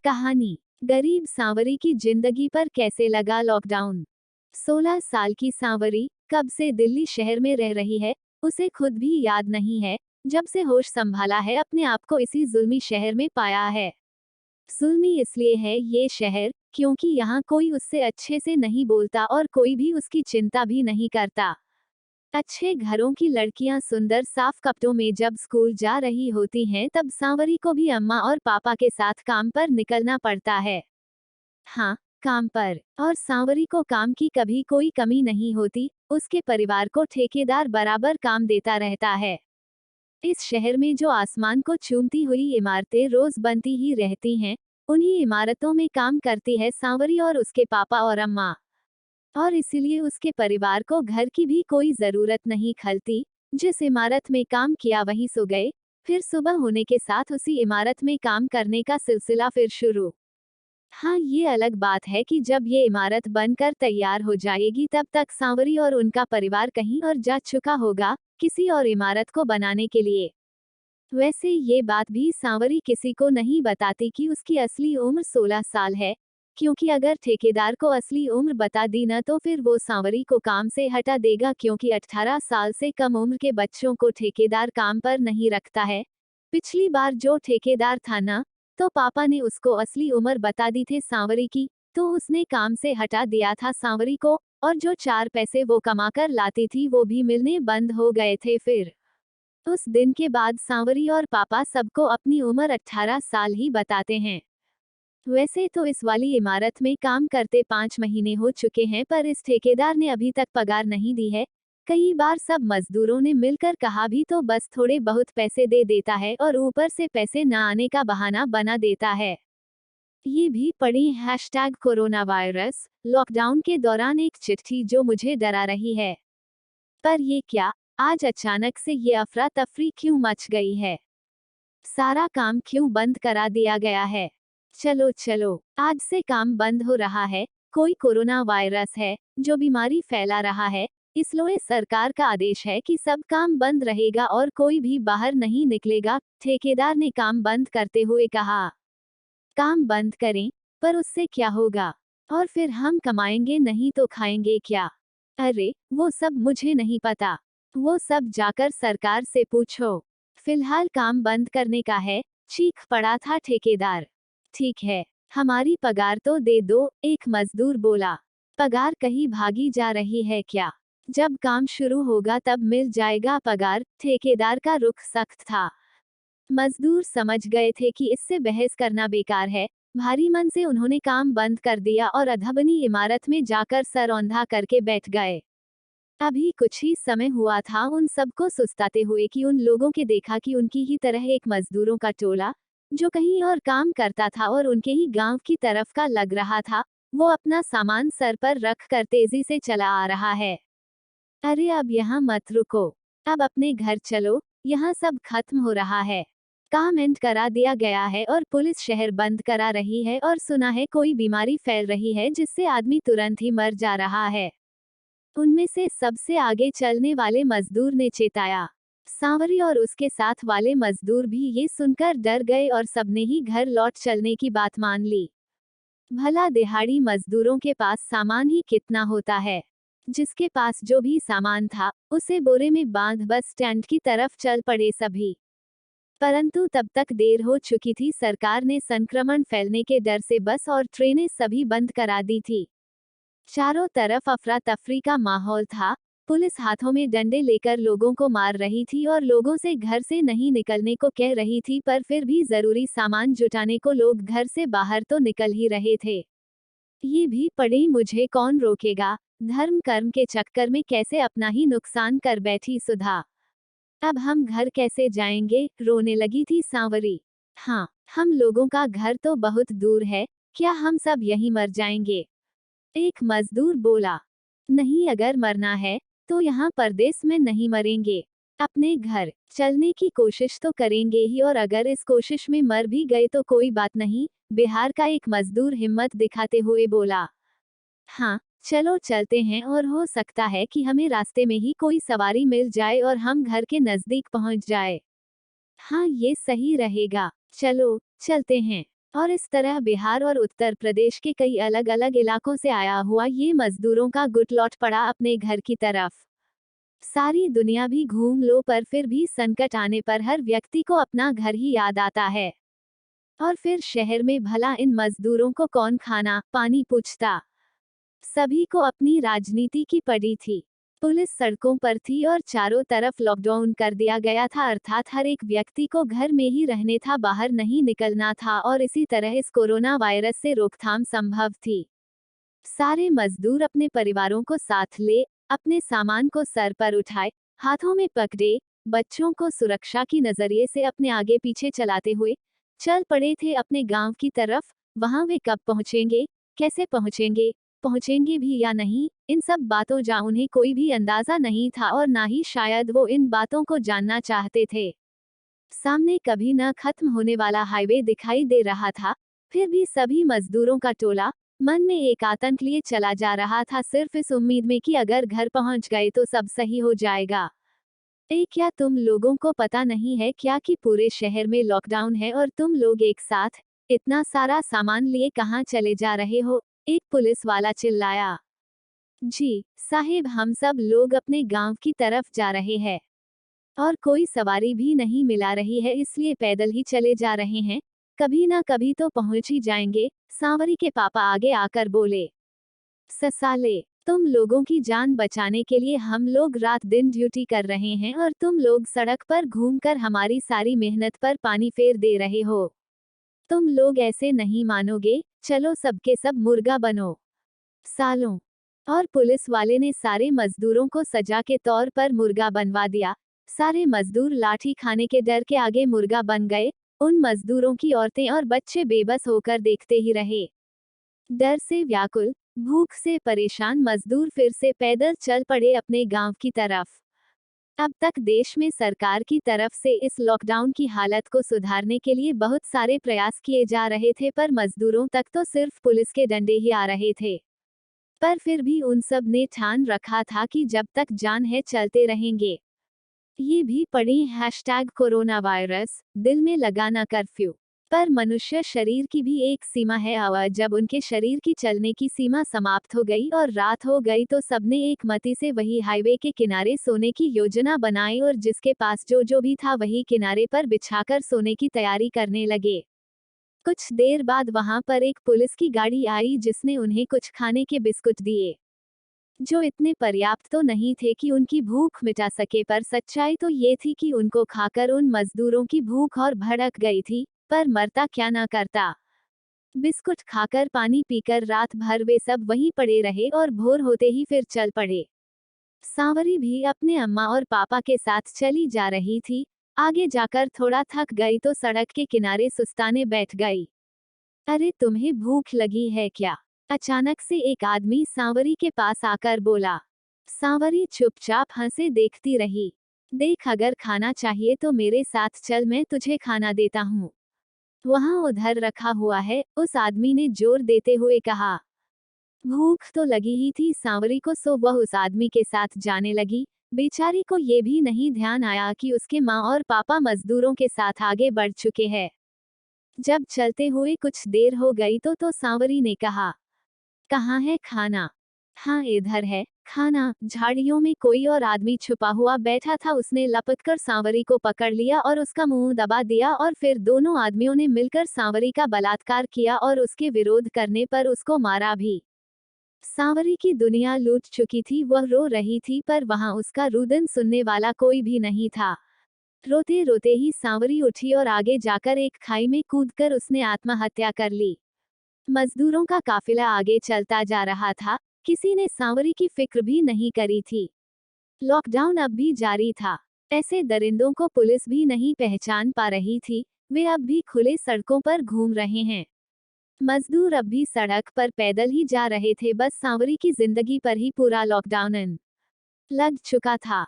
कहानी। गरीब सांवरी की जिंदगी पर कैसे लगा लॉकडाउन। 16 साल की सांवरी कब से दिल्ली शहर में रह रही है, उसे खुद भी याद नहीं है। जब से होश संभाला है, अपने आप को इसी जुल्मी शहर में पाया है। जुल्मी इसलिए है ये शहर, क्योंकि यहाँ कोई उससे अच्छे से नहीं बोलता और कोई भी उसकी चिंता भी नहीं करता। अच्छे घरों की लड़कियां सुंदर साफ कपड़ों में जब स्कूल जा रही होती हैं, तब सांवरी को भी अम्मा और पापा के साथ काम पर निकलना पड़ता है। हाँ, काम पर। और सांवरी को काम की कभी कोई कमी नहीं होती, उसके परिवार को ठेकेदार बराबर काम देता रहता है। इस शहर में जो आसमान को चूमती हुई इमारतें रोज बनती ही रहती हैं, उन्हीं इमारतों में काम करती है सांवरी और उसके पापा और अम्मा। और इसीलिए उसके परिवार को घर की भी कोई जरूरत नहीं खलती। जिस इमारत में काम किया वहीं सो गए। फिर सुबह होने के साथ उसी इमारत में काम करने का सिलसिला फिर शुरू। हाँ, ये अलग बात है कि जब ये इमारत बनकर तैयार हो जाएगी, तब तक सांवरी और उनका परिवार कहीं और जा चुका होगा, किसी और इमारत को बनाने के लिए। वैसे ये बात भी सांवरी किसी को नहीं बताती कि उसकी असली उम्र 16 साल है, क्योंकि अगर ठेकेदार को असली उम्र बता दी न, तो फिर वो सांवरी को काम से हटा देगा, क्योंकि 18 साल से कम उम्र के बच्चों को ठेकेदार काम पर नहीं रखता है। पिछली बार जो ठेकेदार था ना, तो पापा ने उसको असली उम्र बता दी थी सांवरी की, तो उसने काम से हटा दिया था सांवरी को। और जो 4 पैसे वो कमाकर लाती थी, वो भी मिलने बंद हो गए थे। फिर उस दिन के बाद सांवरी और पापा सबको अपनी उम्र 18 साल ही बताते हैं। वैसे तो इस वाली इमारत में काम करते 5 महीने हो चुके हैं, पर इस ठेकेदार ने अभी तक पगार नहीं दी है। कई बार सब मजदूरों ने मिलकर कहा भी तो बस थोड़े बहुत पैसे दे देता है, और ऊपर से पैसे न आने का बहाना बना देता है। ये भी पढ़ी #कोरोना वायरस। लॉकडाउन के दौरान एक चिट्ठी जो मुझे डरा रही है। पर ये क्या, आज अचानक से ये अफरा तफरी क्यों मच गई है? सारा काम क्यों बंद करा दिया गया है? चलो चलो, आज से काम बंद हो रहा है। कोई कोरोना वायरस है जो बीमारी फैला रहा है, इसलिए सरकार का आदेश है कि सब काम बंद रहेगा और कोई भी बाहर नहीं निकलेगा, ठेकेदार ने काम बंद करते हुए कहा। काम बंद करें, पर उससे क्या होगा? और फिर हम कमाएंगे नहीं तो खाएंगे क्या? अरे, वो सब मुझे नहीं पता। वो सब जाकर सरकार से पूछो। फिलहाल काम बंद करने का है, चीख पड़ा था ठेकेदार। ठीक है, हमारी पगार तो दे दो, एक मजदूर बोला। पगार कहीं भागी जा रही है क्या? जब काम शुरू होगा तब मिल जाएगा पगार, ठेकेदार का रुख सख्त था। मजदूर समझ गए थे कि इससे बहस करना बेकार है। भारी मन से उन्होंने काम बंद कर दिया और अधबनी इमारत में जाकर सर औंधा करके बैठ गए। अभी कुछ ही समय हुआ था उन सबको सुस्ताते हुए कि उन लोगों के देखा कि उनकी ही तरह एक मजदूरों का टोला, जो कहीं और काम करता था और उनके ही गांव की तरफ का लग रहा था, वो अपना सामान सर पर रख कर तेजी से चला आ रहा है। अरे, अब यहाँ मत रुको, अब अपने घर चलो, यहाँ सब खत्म हो रहा है। काम एंड करा दिया गया है और पुलिस शहर बंद करा रही है, और सुना है कोई बीमारी फैल रही है जिससे आदमी तुरंत ही मर जा रहा है। उनमें से सबसे आगे चलने वाले मजदूर ने चेताया। सांवरी और उसके साथ वाले मजदूर भी ये सुनकर डर गए और सबने ही घर लौट चलने की बात मान ली। भला दिहाड़ी मजदूरों के पास सामान ही कितना होता है। जिसके पास जो भी सामान था, उसे बोरे में बांध बस स्टैंड की तरफ चल पड़े सभी। परंतु तब तक देर हो चुकी थी। सरकार ने संक्रमण फैलने के डर से बस और ट्रेनें सभी बंद करा दी थी। चारों तरफ अफरा तफरी का माहौल था। पुलिस हाथों में डंडे लेकर लोगों को मार रही थी और लोगों से घर से नहीं निकलने को कह रही थी, पर फिर भी जरूरी सामान जुटाने को लोग घर से बाहर तो निकल ही रहे थे। ये भी पढ़े मुझे कौन रोकेगा, धर्म कर्म के चक्कर में कैसे अपना ही नुकसान कर बैठी सुधा। अब हम घर कैसे जाएंगे, रोने लगी थी सांवरी। हाँ, हम लोगों का घर तो बहुत दूर है, क्या हम सब यहीं मर जाएंगे? एक मजदूर बोला। नहीं, अगर मरना है तो यहाँ परदेश में नहीं मरेंगे, अपने घर चलने की कोशिश तो करेंगे ही, और अगर इस कोशिश में मर भी गए तो कोई बात नहीं, बिहार का एक मजदूर हिम्मत दिखाते हुए बोला। हाँ, चलो चलते हैं, और हो सकता है कि हमें रास्ते में ही कोई सवारी मिल जाए और हम घर के नजदीक पहुंच जाए। हाँ, ये सही रहेगा, चलो चलते हैं। और इस तरह बिहार और उत्तर प्रदेश के कई अलग अलग इलाकों से आया हुआ ये मजदूरों का गुट लौट पड़ा अपने घर की तरफ। सारी दुनिया भी घूम लो पर फिर भी संकट आने पर हर व्यक्ति को अपना घर ही याद आता है। और फिर शहर में भला इन मजदूरों को कौन खाना पानी पूछता। सभी को अपनी राजनीति की पड़ी थी। पुलिस सड़कों पर थी और चारों तरफ लॉकडाउन कर दिया गया था, अर्थात हर एक व्यक्ति को घर में ही रहने था, बाहर नहीं निकलना था और इसी तरह इस कोरोना वायरस से रोकथाम संभव थी। सारे मजदूर अपने परिवारों को साथ ले, अपने सामान को सर पर उठाए, हाथों में पकड़े, बच्चों को सुरक्षा की नजरिए से अपने आगे पीछे चलाते हुए चल पड़े थे अपने गांव की तरफ। वहां वे कब पहुंचेंगे, कैसे पहुंचेंगे, पहुंचेंगे भी या नहीं, इन सब बातों जा उन्हें कोई भी अंदाजा नहीं था और ना ही शायद वो इन बातों को जानना चाहते थे। सामने कभी न खत्म होने वाला हाईवे दिखाई दे रहा था, फिर भी सभी मजदूरों का टोला मन में एक आतंक लिए चला जा रहा था, सिर्फ इस उम्मीद में कि अगर घर पहुंच गए तो सब सही हो जाएगा। क्या तुम लोगों को पता नहीं है क्या कि पूरे शहर में लॉकडाउन है और तुम लोग एक साथ इतना सारा सामान लिए कहाँ चले जा रहे हो? एक पुलिस वाला चिल्लाया। जी साहिब, हम सब लोग अपने गांव की तरफ जा रहे हैं और कोई सवारी भी नहीं मिला रही है, इसलिए पैदल ही चले जा रहे हैं, कभी ना कभी तो पहुंच ही जाएंगे। सांवरी के पापा आगे आकर बोले। ससाले, तुम लोगों की जान बचाने के लिए हम लोग रात दिन ड्यूटी कर रहे हैं और तुम लोग सड़क पर घूमकर हमारी सारी मेहनत पर पानी फेर दे रहे हो। तुम लोग ऐसे नहीं मानोगे, चलो सबके सब मुर्गा बनो सालों। और पुलिस वाले ने सारे मजदूरों को सजा के तौर पर मुर्गा बनवा दिया। सारे मजदूर लाठी खाने के डर के आगे मुर्गा बन गए। उन मजदूरों की औरतें और बच्चे बेबस होकर देखते ही रहे। डर से व्याकुल, भूख से परेशान मजदूर फिर से पैदल चल पड़े अपने गांव की तरफ। अब तक देश में सरकार की तरफ से इस लॉकडाउन की हालत को सुधारने के लिए बहुत सारे प्रयास किए जा रहे थे, पर मजदूरों तक तो सिर्फ पुलिस के डंडे ही आ रहे थे। पर फिर भी उन सब ने ठान रखा था कि जब तक जान है चलते रहेंगे। ये भी पढ़ी #कोरोना वायरस, दिल में लगाना कर्फ्यू। पर मनुष्य शरीर की भी एक सीमा है, और जब उनके शरीर की चलने की सीमा समाप्त हो गई और रात हो गई तो सबने एक मति से वही हाईवे के किनारे सोने की योजना बनाई और जिसके पास जो भी था वही किनारे पर बिछाकर सोने की तैयारी करने लगे। कुछ देर बाद वहां पर एक पुलिस की गाड़ी आई जिसने उन्हें कुछ खाने के बिस्कुट दिए, जो इतने पर्याप्त तो नहीं थे कि उनकी भूख मिटा सके, पर सच्चाई तो ये थी कि उनको खाकर उन मजदूरों की भूख और भड़क गई थी, पर मरता क्या ना करता। बिस्कुट खाकर पानी पीकर रात भर वे सब वहीं पड़े रहे और भोर होते ही फिर चल पड़े। सांवरी भी अपने अम्मा और पापा के साथ चली जा रही थी। आगे जाकर थोड़ा थक गई तो सड़क के किनारे सुस्ताने बैठ गई। अरे तुम्हें भूख लगी है क्या? अचानक से एक आदमी सांवरी के पास आकर बोला। सांवरी चुपचाप हंसे देखती रही। देख, अगर खाना चाहिए तो मेरे साथ चल, मैं तुझे खाना देता हूँ। वहाँ उधर रखा हुआ है, उस आदमी ने जोर देते हुए कहा। भूख तो लगी ही थी सांवरी को, सो वह उस आदमी के साथ जाने लगी। बेचारी को ये भी नहीं ध्यान आया कि उसके माँ और पापा मजदूरों के साथ आगे बढ़ चुके हैं। जब चलते हुए कुछ देर हो गई तो सांवरी ने कहा, कहाँ है खाना? हाँ इधर है खाना। झाड़ियों में कोई और आदमी छुपा हुआ बैठा था, उसने लपककर सांवरी को पकड़ लिया और उसका मुंह दबा दिया और फिर दोनों आदमियों ने मिलकर सांवरी का बलात्कार किया और उसके विरोध करने पर उसको मारा भी। सांवरी की दुनिया लूट चुकी थी, वह रो रही थी पर वहां उसका रुदन सुनने वाला कोई भी नहीं था। रोते रोते ही सांवरी उठी और आगे जाकर एक खाई में कूदकर उसने आत्महत्या कर ली। मजदूरों का काफिला आगे चलता जा रहा था, किसी ने सांवरी की फिक्र भी नहीं करी थी। लॉकडाउन अब भी जारी था। ऐसे दरिंदों को पुलिस भी नहीं पहचान पा रही थी, वे अब भी खुले सड़कों पर घूम रहे हैं। मजदूर अब भी सड़क पर पैदल ही जा रहे थे, बस सांवरी की जिंदगी पर ही पूरा लॉकडाउन लग चुका था।